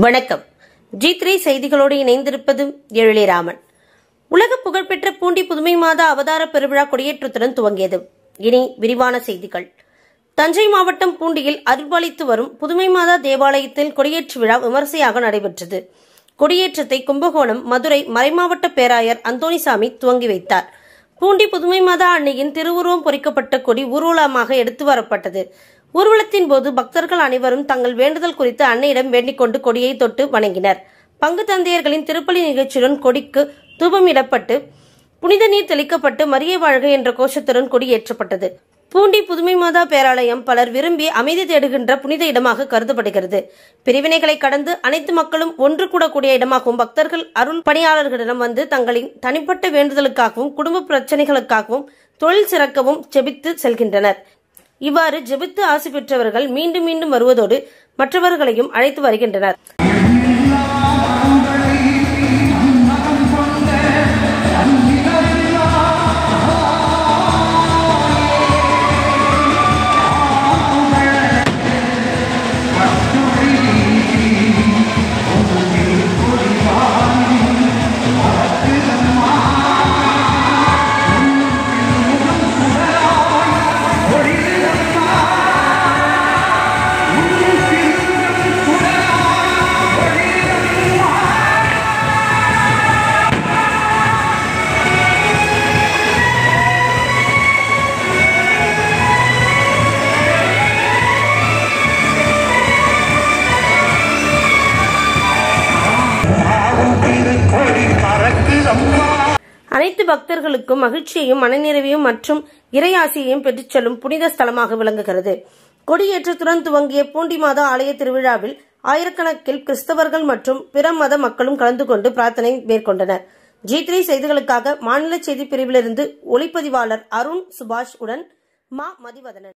வணக்கம். G3 செய்திகளோடு இணைந்திருப்பது எழிலிராமன். உலக புகழ்பெற்ற பூண்டி புதுமை மாதா அவதார பெருவிழா கொடியேற்றத்துடன் துவங்கியது. இனி விரிவான செய்திகள். தஞ்சை மாவட்டம் பூண்டியில் அருள்பாலித்து வரும் புதுமை மாதா தேவாலயத்தில் கொடியேற்று விழா விமரிசையாக நடைபெற்றது. கொடியேற்றத்தை கும்பகோணம், மதுரை மறைமாவட்ட பேராயர் அந்தோணிசாமி துவங்கி வைத்தார். பூண்டி புதுமை மாதா அன்னையின் திருவுருவம் பொறிக்கப்பட்ட கொடி ஊர்வலமாக எடுத்து வரப்பட்டது. ஊர்வலத்தின் போது பக்தர்கள் அனைவரும் தங்கள் வேண்டுதல் குறித்து அன்னையிடம் வேண்டிக் கொண்டு கொடியை தொட்டு வணங்கினர். பங்கு தந்தையர்களின் திருப்பலி நிகழ்ச்சியுடன் கொடிக்கு தூபமிடப்பட்டு புனித நீர் தெளிக்கப்பட்டு மரியே வாழ்க என்ற கோஷத்துடன் கொடி ஏற்றப்பட்டது. பூண்டி புதுமை மாதா பேராலயம் பலர் விரும்பி அமைதி தேடுகின்ற புனித இடமாக கருதப்படுகிறது. பிரிவினைகளை கடந்து அனைத்து மக்களும் ஒன்று கூடக்கூடிய இடமாகவும் பக்தர்கள் அருள் பணியாளர்களிடம் வந்து தங்களின் தனிப்பட்ட வேண்டுதலுக்காகவும் குடும்ப பிரச்சனைகளுக்காகவும் தொழில் சிறக்கவும் ஜெபித்து செல்கின்றனர். இவ்வாறு ஜெபித்து ஆசி பெற்றவர்கள் மீண்டும் மீண்டும் வருவதோடு மற்றவர்களையும் அழைத்து வருகின்றனர். அனைத்து பக்தர்களுக்கும் மகிழ்ச்சியையும் மனநிறைவையும் மற்றும் இறையாசியையும் பெற்றுச் செல்லும் புனித ஸ்தலமாக விளங்குகிறது. கொடியேற்றத்துடன் துவங்கிய பூண்டி மாதா ஆலய திருவிழாவில் ஆயிரக்கணக்கில் கிறிஸ்தவர்கள் மற்றும் பிற மத மக்களும் கலந்து கொண்டு பிரார்த்தனை மேற்கொண்டனர். G3 செய்திகளுக்காக மாநில செய்தி பிரிவிலிருந்து ஒளிப்பதிவாளர் அருண் சுபாஷ் உடன் மா மதிவதனன்.